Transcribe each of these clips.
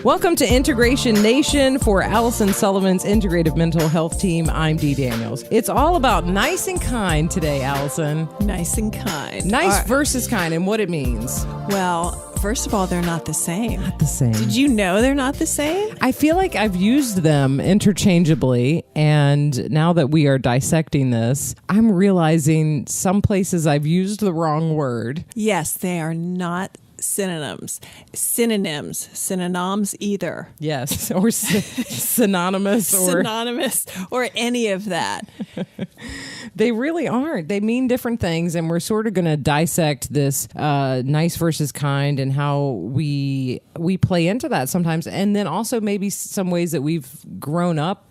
Welcome to Integration Nation for Allison Sullivan's Integrative Mental Health Team. I'm Dee Daniels. It's all about nice and kind today, Allison. Nice and kind. Nice versus kind and what it means. Well, first of all, they're not the same. Not the same. Did you know they're not the same? I feel like I've used them interchangeably, and now that we are dissecting this, I'm realizing some places I've used the wrong word. Yes, they are not synonyms either. Yes, or synonymous or any of that. They really aren't. They mean different things, and we're sort of going to dissect this nice versus kind and how we play into that sometimes, and then also maybe some ways that we've grown up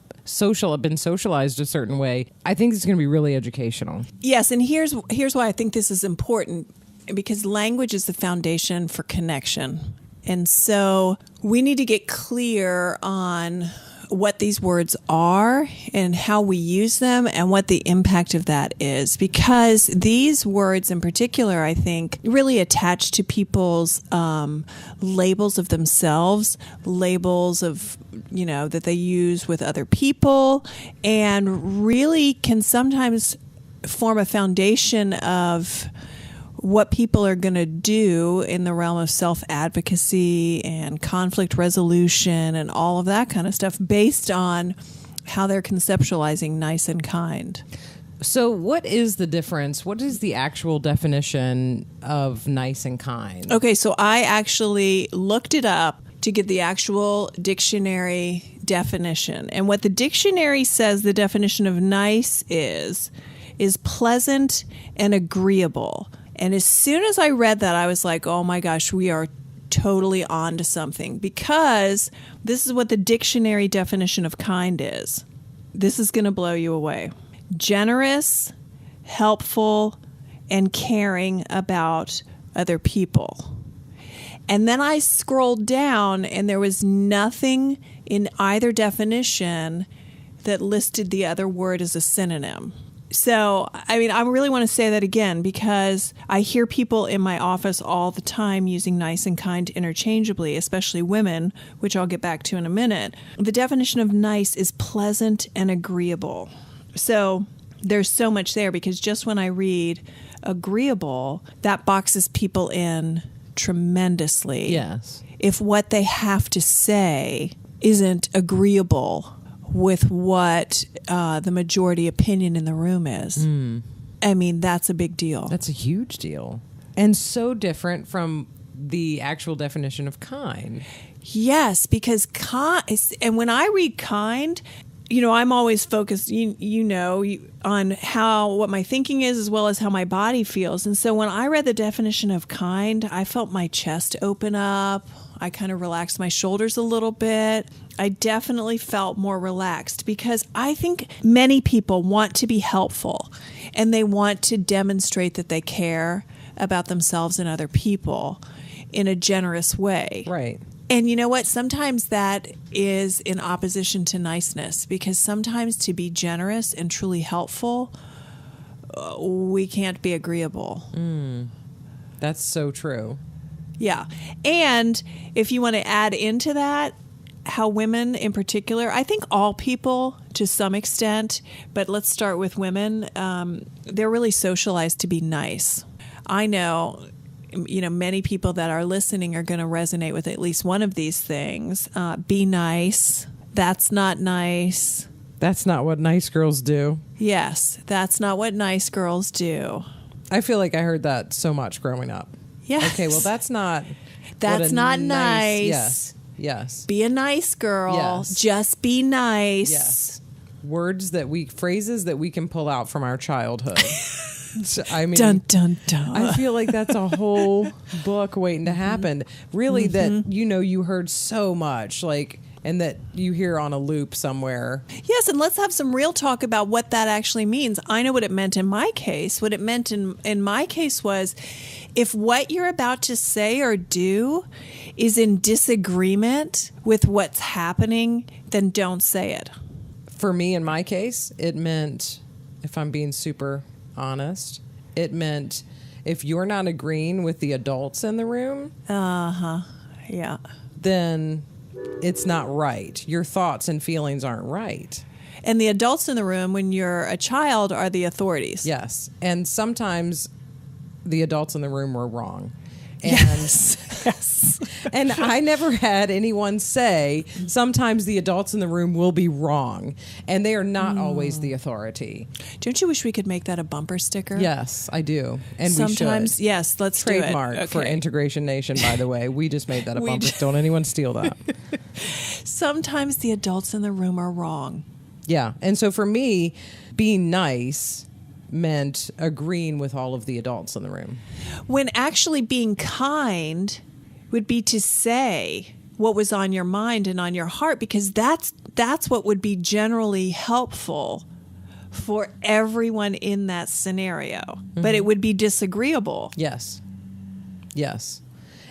been socialized a certain way. I think it's going to be really educational. Yes, and here's why I think this is important. Because language is the foundation for connection. And so we need to get clear on what these words are and how we use them and what the impact of that is. Because these words in particular, I think, really attach to people's labels of themselves, labels of, that they use with other people, and really can sometimes form a foundation of what people are going to do in the realm of self-advocacy and conflict resolution and all of that kind of stuff based on how they're conceptualizing nice and kind. So what is the difference? What is the actual definition of nice and kind? Okay, so I actually looked it up to get the actual dictionary definition. And what the dictionary says the definition of nice is pleasant and agreeable. And as soon as I read that, I was like, oh my gosh, we are totally on to something, because this is what the dictionary definition of kind is. This is going to blow you away. Generous, helpful, and caring about other people. And then I scrolled down and there was nothing in either definition that listed the other word as a synonym. So, I really want to say that again, because I hear people in my office all the time using nice and kind interchangeably, especially women, which I'll get back to in a minute. The definition of nice is pleasant and agreeable. So there's so much there, because just when I read agreeable, that boxes people in tremendously. Yes. If what they have to say isn't agreeable with what the majority opinion in the room is. That's a big deal. That's a huge deal. And so different from the actual definition of kind. Yes, because and when I read kind, I'm always focused, on what my thinking is as well as how my body feels. And so when I read the definition of kind, I felt my chest open up. I kind of relaxed my shoulders a little bit. I definitely felt more relaxed, because I think many people want to be helpful and they want to demonstrate that they care about themselves and other people in a generous way. Right. And you know what? Sometimes that is in opposition to niceness, because sometimes to be generous and truly helpful, we can't be agreeable. That's so true. Yeah. And if you want to add into that, how women in particular, I think all people to some extent, but let's start with women, they're really socialized to be nice. I know, many people that are listening are going to resonate with at least one of these things. Be nice. That's not nice. That's not what nice girls do. Yes, that's not what nice girls do. I feel like I heard that so much growing up. Yes. Okay, well, that's not nice. Yes. Be a nice girl. Yes. Just be nice. Yes. Phrases that we can pull out from our childhood. So, dun, dun, dun. I feel like that's a whole book waiting to happen. Really, that, you heard so much, and that you hear on a loop somewhere. Yes, and let's have some real talk about what that actually means. I know what it meant in my case. What it meant in my case was, if what you're about to say or do is in disagreement with what's happening, then don't say it. For me, in my case, it meant, if I'm being super honest, it meant if you're not agreeing with the adults in the room, yeah, then it's not right. Your thoughts and feelings aren't right. And the adults in the room, when you're a child, are the authorities. Yes. And sometimes the adults in the room were wrong. And Yes. and I never had anyone say sometimes the adults in the room will be wrong, and they are not always the authority. Don't you wish we could make that a bumper sticker? Yes, I do. And sometimes, we should. yes, let's Trademark do it. for Integration Nation, by the way. We just made that a bumper. Don't anyone steal that. Sometimes the adults in the room are wrong. Yeah. And so for me, being nice meant agreeing with all of the adults in the room. When actually being kind would be to say what was on your mind and on your heart, because that's what would be generally helpful for everyone in that scenario. Mm-hmm. But it would be disagreeable. Yes. Yes.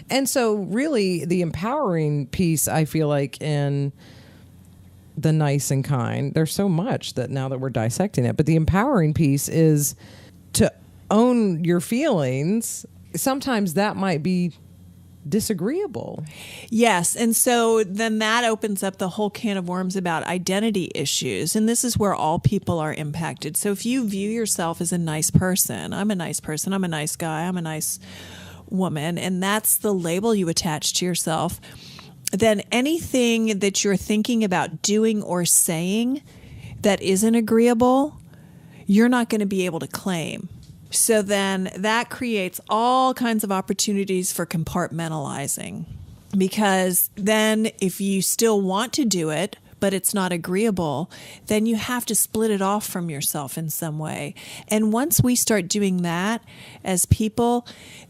And so really the empowering piece, I feel like, in the nice and kind, there's so much that now that we're dissecting it, but the empowering piece is to own your feelings. Sometimes that might be disagreeable. Yes. And so then that opens up the whole can of worms about identity issues. And this is where all people are impacted. So if you view yourself as a nice person, I'm a nice person, I'm a nice guy, I'm a nice woman, and that's the label you attach to yourself, then anything that you're thinking about doing or saying that isn't agreeable, you're not going to be able to claim. So then that creates all kinds of opportunities for compartmentalizing, because then if you still want to do it, but it's not agreeable, then you have to split it off from yourself in some way. And once we start doing that as people,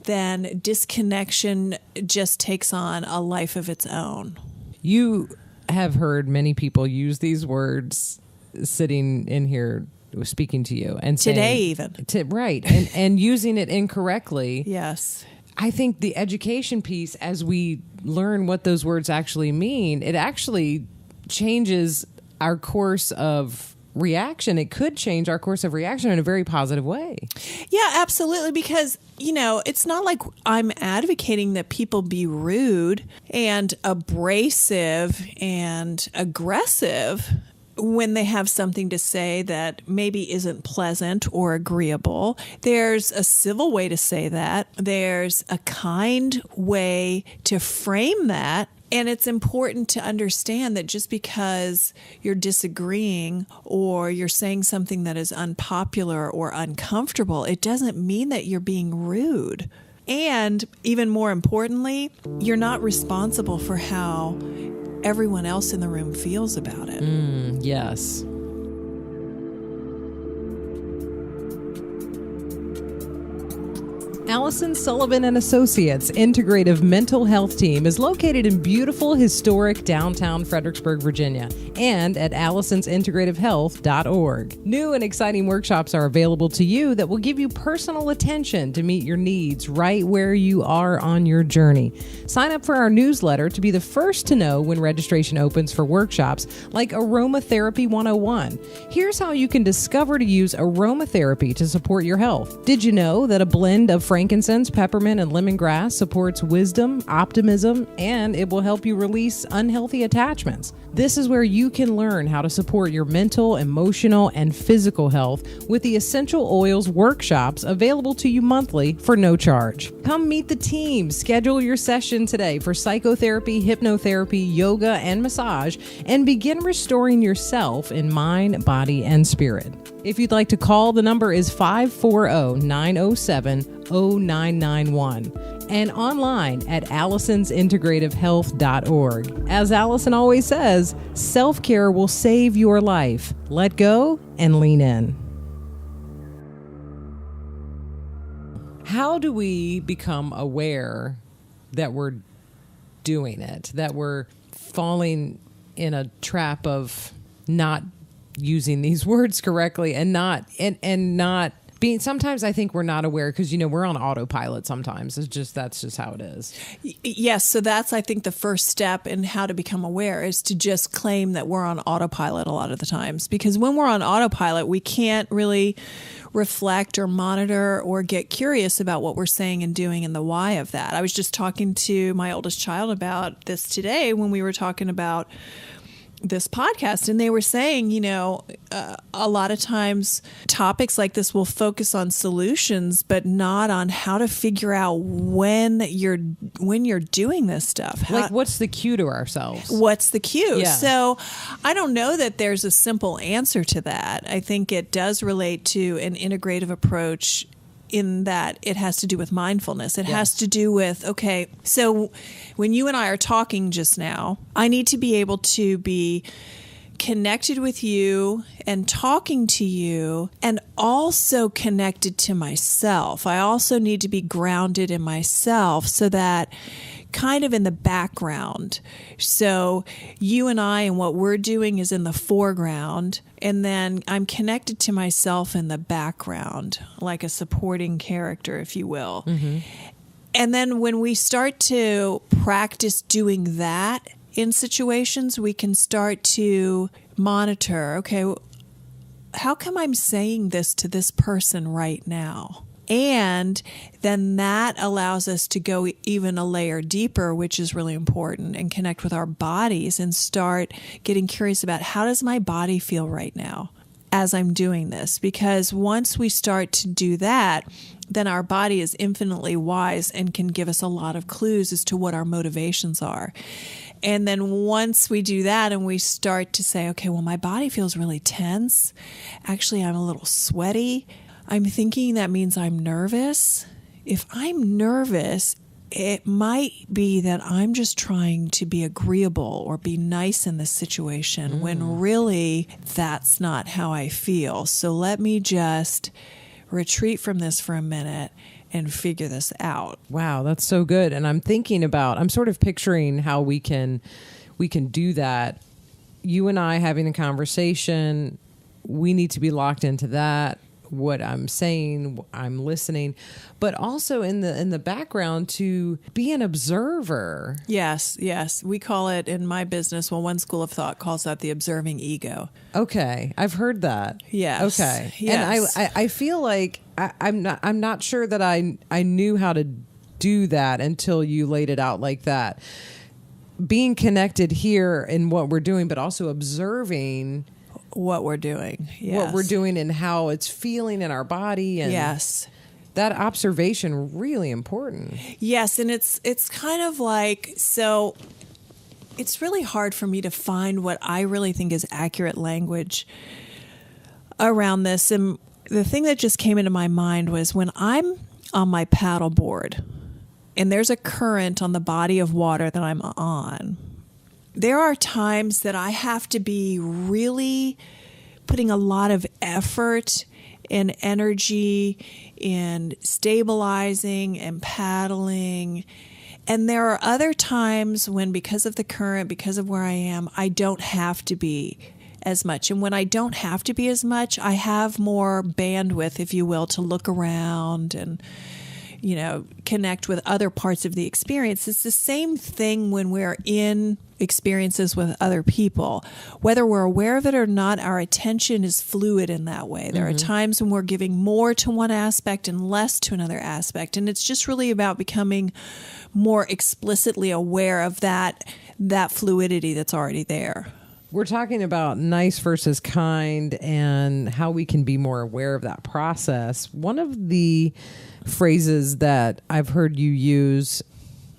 then disconnection just takes on a life of its own. You have heard many people use these words sitting in here speaking to you and saying, today even. Right. And using it incorrectly. Yes. I think the education piece, as we learn what those words actually mean, it actually changes our course of reaction. It could change our course of reaction in a very positive way. Yeah, absolutely. Because, it's not like I'm advocating that people be rude and abrasive and aggressive when they have something to say that maybe isn't pleasant or agreeable. There's a civil way to say that. There's a kind way to frame that. And it's important to understand that just because you're disagreeing or you're saying something that is unpopular or uncomfortable, it doesn't mean that you're being rude. And even more importantly, you're not responsible for how everyone else in the room feels about it. Yes. Allison Sullivan and Associates Integrative Mental Health Team is located in beautiful, historic downtown Fredericksburg, Virginia, and at AllisonsIntegrativeHealth.org. New and exciting workshops are available to you that will give you personal attention to meet your needs right where you are on your journey. Sign up for our newsletter to be the first to know when registration opens for workshops like Aromatherapy 101. Here's how you can discover to use aromatherapy to support your health. Did you know that a blend of frankincense, peppermint, and lemongrass supports wisdom, optimism, and it will help you release unhealthy attachments? This is where you can learn how to support your mental, emotional, and physical health with the Essential Oils workshops available to you monthly for no charge. Come meet the team. Schedule your session today for psychotherapy, hypnotherapy, yoga, and massage, and begin restoring yourself in mind, body, and spirit. If you'd like to call, the number is 540-907-0991 and online at AllisonsIntegrativeHealth.org. As Allison always says, self-care will save your life. Let go and lean in. How do we become aware that we're doing it, that we're falling in a trap of not using these words correctly and not sometimes I think we're not aware because, we're on autopilot sometimes. That's just how it is. Yes. So that's, I think, the first step in how to become aware is to just claim that we're on autopilot a lot of the times. Because when we're on autopilot, we can't really reflect or monitor or get curious about what we're saying and doing and the why of that. I was just talking to my oldest child about this today when we were talking about this podcast, and they were saying, a lot of times topics like this will focus on solutions, but not on how to figure out when you're doing this stuff. Like, what's the cue to ourselves? What's the cue? Yeah. So I don't know that there's a simple answer to that. I think it does relate to an integrative approach in that it has to do with mindfulness. It has to do with, okay, so when you and I are talking just now, I need to be able to be connected with you and talking to you and also connected to myself. I also need to be grounded in myself so that kind of in the background. So you and I and what we're doing is in the foreground, and then I'm connected to myself in the background, like a supporting character, if you will. Mm-hmm. And then when we start to practice doing that in situations, we can start to monitor, okay, how come I'm saying this to this person right now? And then that allows us to go even a layer deeper, which is really important, and connect with our bodies and start getting curious about how does my body feel right now as I'm doing this? Because once we start to do that, then our body is infinitely wise and can give us a lot of clues as to what our motivations are. And then once we do that and we start to say, okay, well, my body feels really tense. Actually, I'm a little sweaty. I'm thinking that means I'm nervous. If I'm nervous, it might be that I'm just trying to be agreeable or be nice in this situation when really that's not how I feel. So let me just retreat from this for a minute and figure this out. Wow, that's so good. And I'm sort of picturing how we can do that. You and I having a conversation, we need to be locked into that. What I'm saying, I'm listening, but also in the background to be an observer. Yes. We call it in my business, one school of thought calls that the observing ego. Okay. I've heard that. Yes. Okay. Yes. And I feel like I'm not sure that I knew how to do that until you laid it out like that. Being connected here in what we're doing, but also observing what we're doing. Yes. What we're doing and how it's feeling in our body. And yes. That observation, really important. Yes. And it's kind of like, so it's really hard for me to find what I really think is accurate language around this. And the thing that just came into my mind was when I'm on my paddleboard and there's a current on the body of water that I'm on, there are times that I have to be really putting a lot of effort and energy in stabilizing and paddling. And there are other times when, because of the current, because of where I am, I don't have to be as much. And when I don't have to be as much, I have more bandwidth, if you will, to look around and connect with other parts of the experience. It's the same thing when we're in experiences with other people. Whether we're aware of it or not, our attention is fluid in that way. There are times when we're giving more to one aspect and less to another aspect. And it's just really about becoming more explicitly aware of that fluidity that's already there. We're talking about nice versus kind and how we can be more aware of that process. One of the phrases that I've heard you use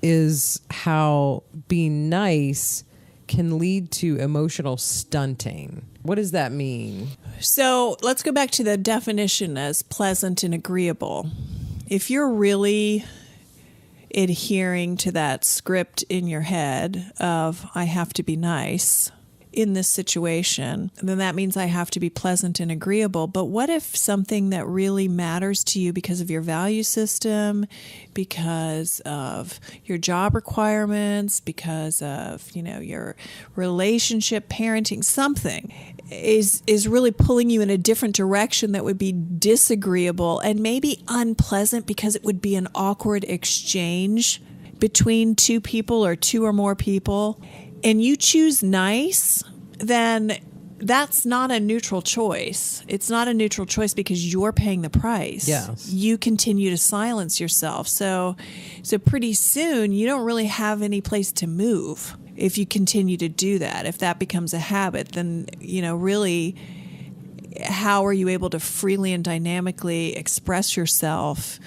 is how being nice can lead to emotional stunting. What does that mean? So let's go back to the definition as pleasant and agreeable. If you're really adhering to that script in your head of I have to be nice, in this situation, then that means I have to be pleasant and agreeable. But what if something that really matters to you because of your value system, because of your job requirements, because of, your relationship, parenting, something is really pulling you in a different direction that would be disagreeable and maybe unpleasant because it would be an awkward exchange between two people or two or more people, and you choose nice, then that's not a neutral choice. It's not a neutral choice because you're paying the price. Yes. You continue to silence yourself. So pretty soon you don't really have any place to move if you continue to do that. If that becomes a habit, then, really, how are you able to freely and dynamically express yourself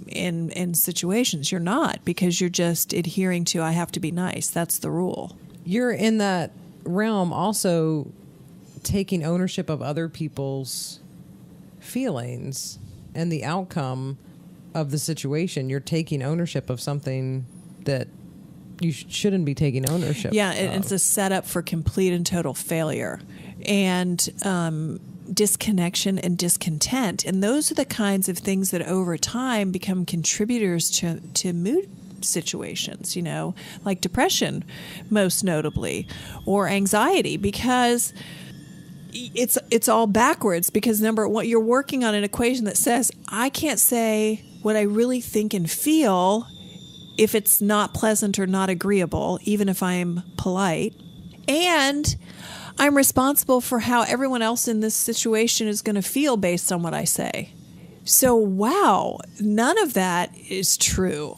in situations? You're not, because you're just adhering to, I have to be nice. That's the rule. You're in that realm also taking ownership of other people's feelings and the outcome of the situation. You're taking ownership of something that you shouldn't be taking ownership of. It's a setup for complete and total failure and disconnection and discontent. And those are the kinds of things that over time become contributors to mood situations, like depression, most notably, or anxiety, because it's all backwards. Because number one, you're working on an equation that says, I can't say what I really think and feel if it's not pleasant or not agreeable, even if I'm polite. And I'm responsible for how everyone else in this situation is going to feel based on what I say. So, wow, none of that is true.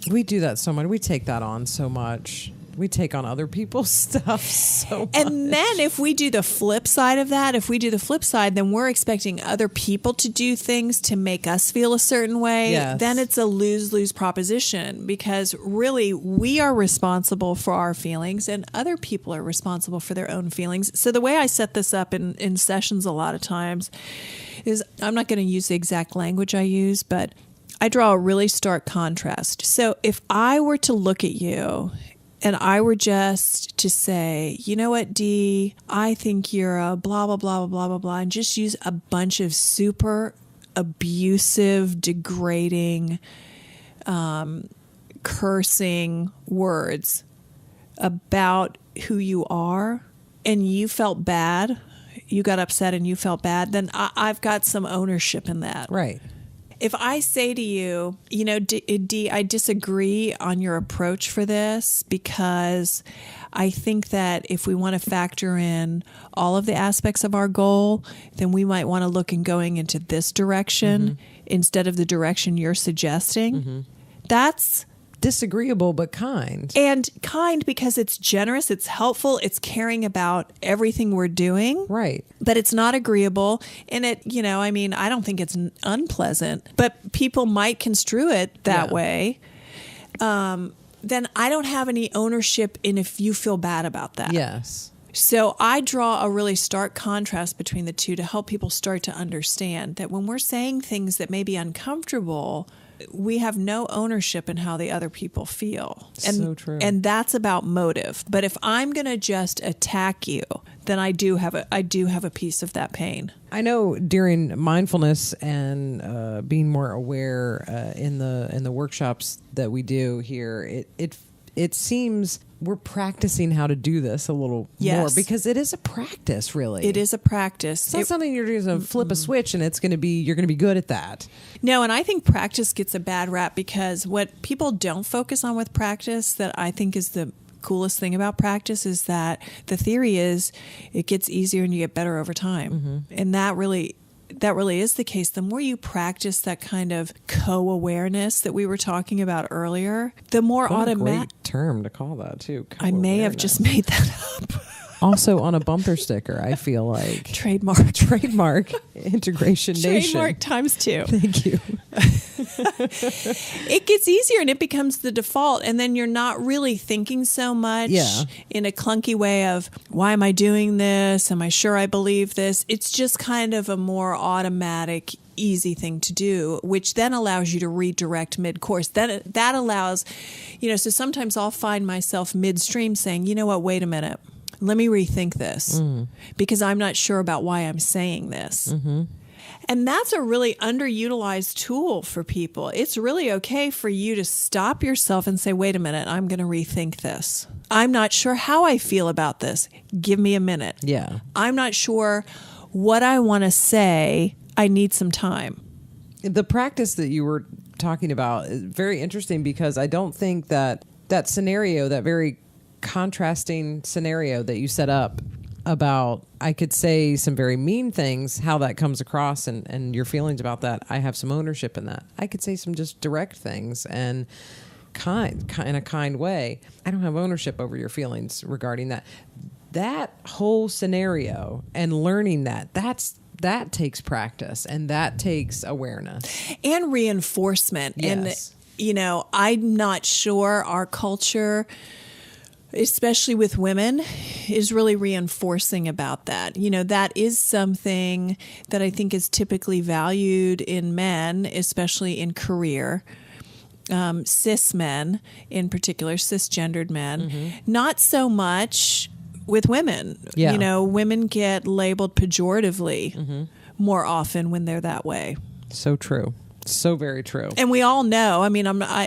We do that so much. We take that on so much. We take on other people's stuff so much. And then if we do the flip side of that, then we're expecting other people to do things to make us feel a certain way. Yes. Then it's a lose-lose proposition, because really we are responsible for our feelings and other people are responsible for their own feelings. So the way I set this up in sessions a lot of times is, I'm not going to use the exact language I use, but I draw a really stark contrast. So if I were to look at you and I were just to say, you know what, Dee, I think you're a blah, blah, blah, blah, blah, blah, and just use a bunch of super abusive, degrading, cursing words about who you are, and you felt bad, you got upset and you felt bad, then I've got some ownership in that. Right. If I say to you, Dee, I disagree on your approach for this, because I think that if we want to factor in all of the aspects of our goal, then we might want to look in going into this direction instead of the direction you're suggesting. That's disagreeable, but kind. And kind because it's generous, it's helpful, it's caring about everything we're doing. Right. But it's not agreeable. And it, I don't think it's unpleasant, but people might construe it that way. Then I don't have any ownership in if you feel bad about that. Yes. So I draw a really stark contrast between the two to help people start to understand that when we're saying things that may be uncomfortable, we have no ownership in how the other people feel. And, so true. And that's about motive. But if I'm going to just attack you, then I do have a piece of that pain. I know during mindfulness and being more aware in the workshops that we do here, it seems we're practicing how to do this a little more, because it is a practice, really. It is a practice. It's not something you're going to flip a switch and you're going to be good at that. No, and I think practice gets a bad rap, because what people don't focus on with practice that I think is the coolest thing about practice is that the theory is it gets easier and you get better over time. And that really is the case. The more you practice that kind of co-awareness that we were talking about earlier, the more automatic. Great term to call that too. I may have just made that up. Also on a bumper sticker, I feel like. Trademark. Integration Nation. Trademark ×2. Thank you. It gets easier and it becomes the default. And then you're not really thinking so much in a clunky way of, why am I doing this? Am I sure I believe this? It's just kind of a more automatic, easy thing to do, which then allows you to redirect mid-course. Then that allows, so sometimes I'll find myself midstream saying, you know what, wait a minute. let me rethink this because I'm not sure about why I'm saying this. And that's a really underutilized tool for people. It's really okay for you to stop yourself and say, wait a minute, I'm going to rethink this. I'm not sure how I feel about this. Give me a minute. Yeah. I'm not sure what I want to say. I need some time. The practice that you were talking about is very interesting because I don't think that scenario, that very contrasting scenario that you set up about, I could say some very mean things, how that comes across and your feelings about that. I have some ownership in that. I could say some just direct things and in a kind way. I don't have ownership over your feelings regarding that. That whole scenario and learning that takes practice and that takes awareness. And reinforcement. Yes. And, I'm not sure our culture, especially with women, is really reinforcing about that. That is something that I think is typically valued in men, especially in career. Cis men, in particular, cisgendered men, not so much with women. Yeah. Women get labeled pejoratively more often when they're that way. So true. So very true. And we all know, I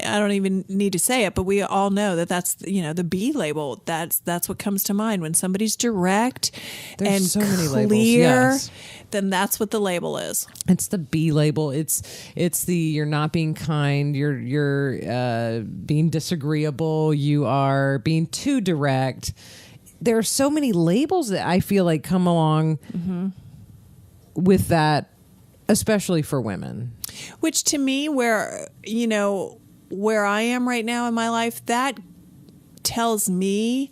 don't even need to say it, but we all know that's the B label. That's what comes to mind when somebody's direct and so many clear. labels, yes. Then that's what the label is. It's the B label. It's the you're not being kind. You're being disagreeable. You are being too direct. There are so many labels that I feel like come along with that, especially for women. Which to me, where I am right now in my life, that tells me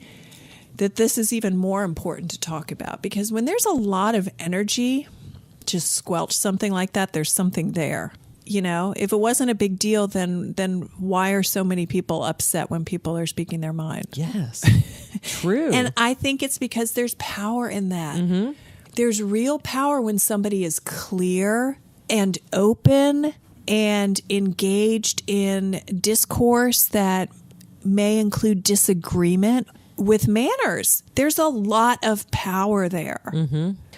that this is even more important to talk about. Because when there's a lot of energy, just squelch something like that, there's something there. If it wasn't a big deal, then why are so many people upset when people are speaking their mind? Yes, true. And I think it's because there's power in that. There's real power when somebody is clear and open and engaged in discourse that may include disagreement with manners. There's a lot of power there.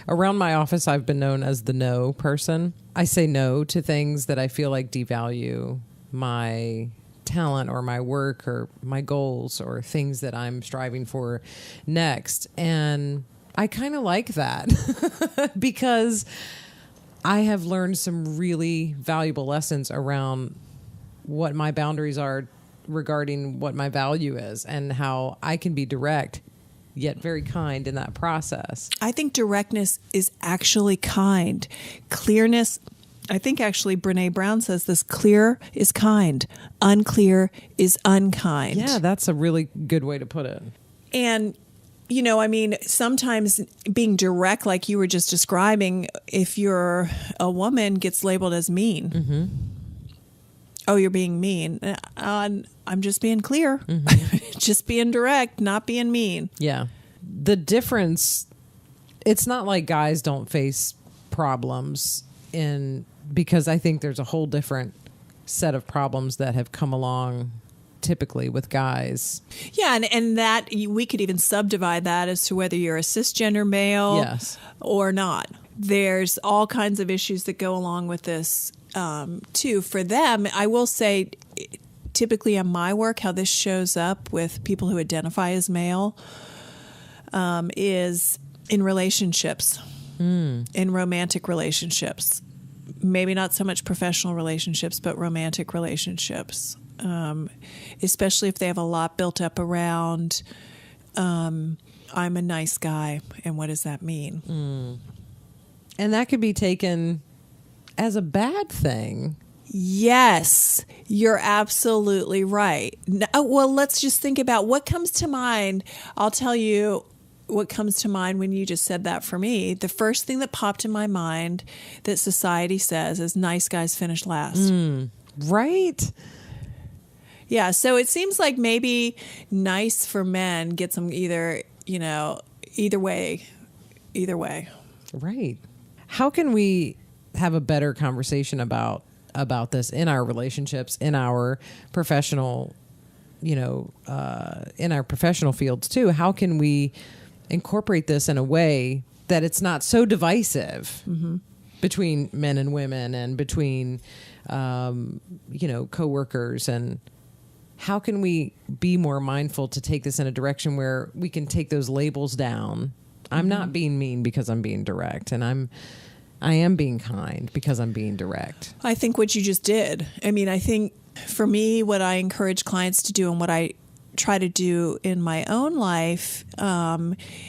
Around my office, I've been known as the no person. I say no to things that I feel like devalue my talent or my work or my goals or things that I'm striving for next. And I kind of like that because I have learned some really valuable lessons around what my boundaries are regarding what my value is and how I can be direct yet very kind in that process. I think directness is actually kind. Clearness, I think actually Brene Brown says this, clear is kind, unclear is unkind. Yeah, that's a really good way to put it. And sometimes being direct, like you were just describing, if you're a woman, gets labeled as mean. Oh, you're being mean. I'm just being clear. Just being direct, not being mean. Yeah. The difference, it's not like guys don't face problems because I think there's a whole different set of problems that have come along typically with guys. Yeah, and that we could even subdivide that as to whether you're a cisgender male or not. There's all kinds of issues that go along with this too. For them, I will say, typically in my work, how this shows up with people who identify as male is in relationships, in romantic relationships. Maybe not so much professional relationships, but romantic relationships. Especially if they have a lot built up around, I'm a nice guy, and what does that mean? And that could be taken as a bad thing. Yes, you're absolutely right. Well, let's just think about what comes to mind. I'll tell you what comes to mind when you just said that for me. The first thing that popped in my mind that society says is nice guys finish last. Right? Yeah, so it seems like maybe nice for men gets them either way. Right. How can we have a better conversation about this in our relationships, in our professional, in our professional fields too? How can we incorporate this in a way that it's not so divisive between men and women and between, coworkers, and how can we be more mindful to take this in a direction where we can take those labels down? I'm not being mean because I'm being direct, and I am being kind because I'm being direct. I think what you just did. I mean, I think for me, what I encourage clients to do and what I try to do in my own life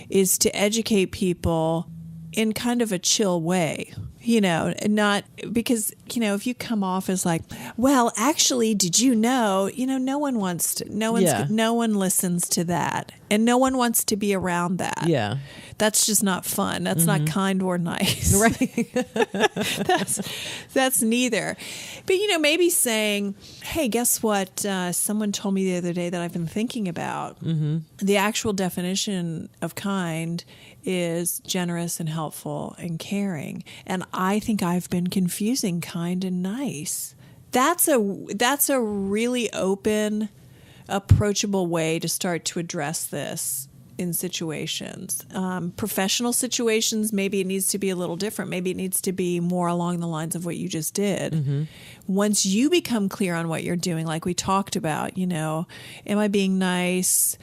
is to educate people in kind of a chill way. Not because, if you come off as like, well, actually, did you know, no one wants to, no one listens to that, and no one wants to be around that. Yeah. That's just not fun. That's not kind or nice. Right. That's neither. But, maybe saying, hey, guess what? Someone told me the other day that I've been thinking about. The actual definition of kind is generous and helpful and caring. And I think I've been confusing kind and nice. That's a really open, approachable way to start to address this in situations. Professional situations, maybe it needs to be a little different. Maybe it needs to be more along the lines of what you just did. Once you become clear on what you're doing, like we talked about, am I being nice?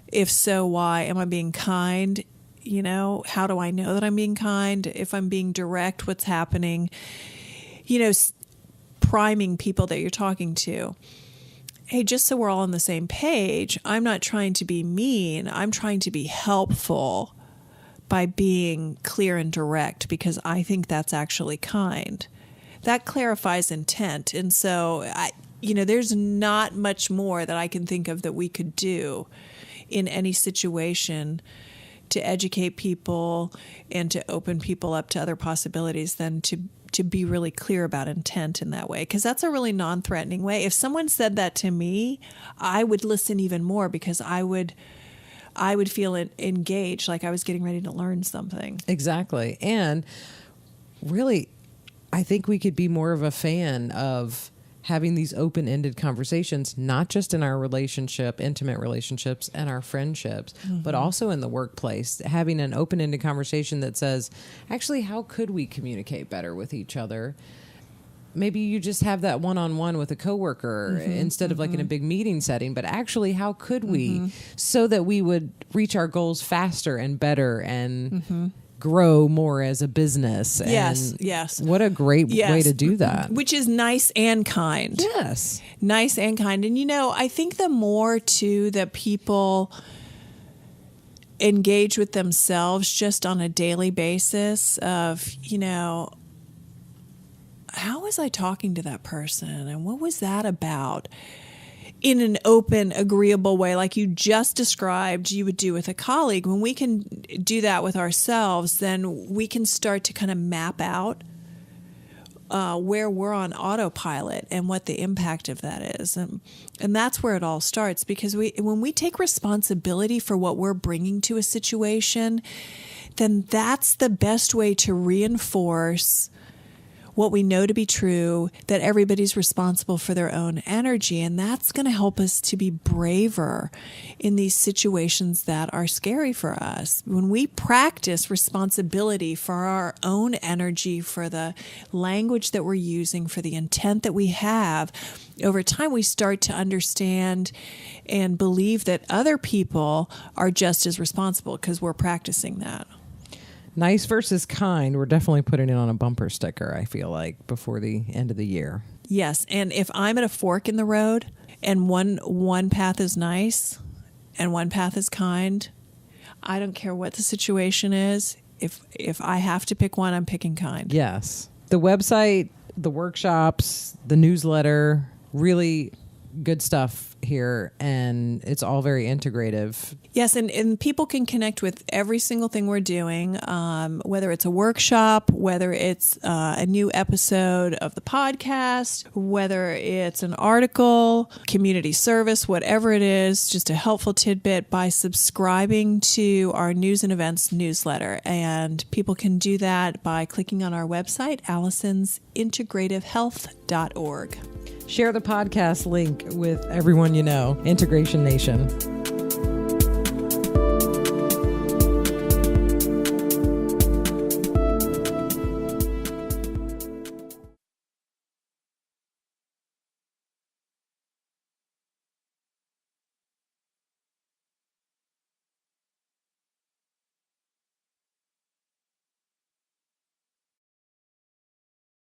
If so, why? Am I being kind? How do I know that I'm being kind? If I'm being direct, what's happening? Priming people that you're talking to. Hey, just so we're all on the same page, I'm not trying to be mean. I'm trying to be helpful by being clear and direct, because I think that's actually kind. That clarifies intent. And so, there's not much more that I can think of that we could do in any situation to educate people and to open people up to other possibilities than to be really clear about intent in that way. Because that's a really non-threatening way. If someone said that to me, I would listen even more, because I would feel engaged, like I was getting ready to learn something. Exactly. And really, I think we could be more of a fan of having these open-ended conversations, not just in our intimate relationships and our friendships, but also in the workplace, having an open-ended conversation that says, actually, how could we communicate better with each other? Maybe you just have that one-on-one with a coworker instead of like in a big meeting setting, but actually, how could we so that we would reach our goals faster and better and grow more as a business? Yes. What a great way to do that. Which is nice and kind. Yes. Nice and kind. And, I think the more, too, that people engage with themselves just on a daily basis of, how was I talking to that person? And what was that about? In an open, agreeable way, like you just described you would do with a colleague. When we can do that with ourselves, then we can start to kind of map out where we're on autopilot and what the impact of that is. And that's where it all starts, because when we take responsibility for what we're bringing to a situation, then that's the best way to reinforce what we know to be true, that everybody's responsible for their own energy. And that's going to help us to be braver in these situations that are scary for us. When we practice responsibility for our own energy, for the language that we're using, for the intent that we have, over time we start to understand and believe that other people are just as responsible because we're practicing that. Nice versus kind, we're definitely putting it on a bumper sticker, I feel like, before the end of the year. Yes, and if I'm at a fork in the road and one path is nice and one path is kind, I don't care what the situation is. If I have to pick one, I'm picking kind. Yes. The website, the workshops, the newsletter, really good stuff here, and it's all very integrative. Yes, and people can connect with every single thing we're doing, whether it's a workshop, whether it's a new episode of the podcast, whether it's an article, community service, whatever it is, just a helpful tidbit, by subscribing to our news and events newsletter. And people can do that by clicking on our website, AllisonsIntegrativeHealth.org. Share the podcast link with everyone you know. Integration Nation.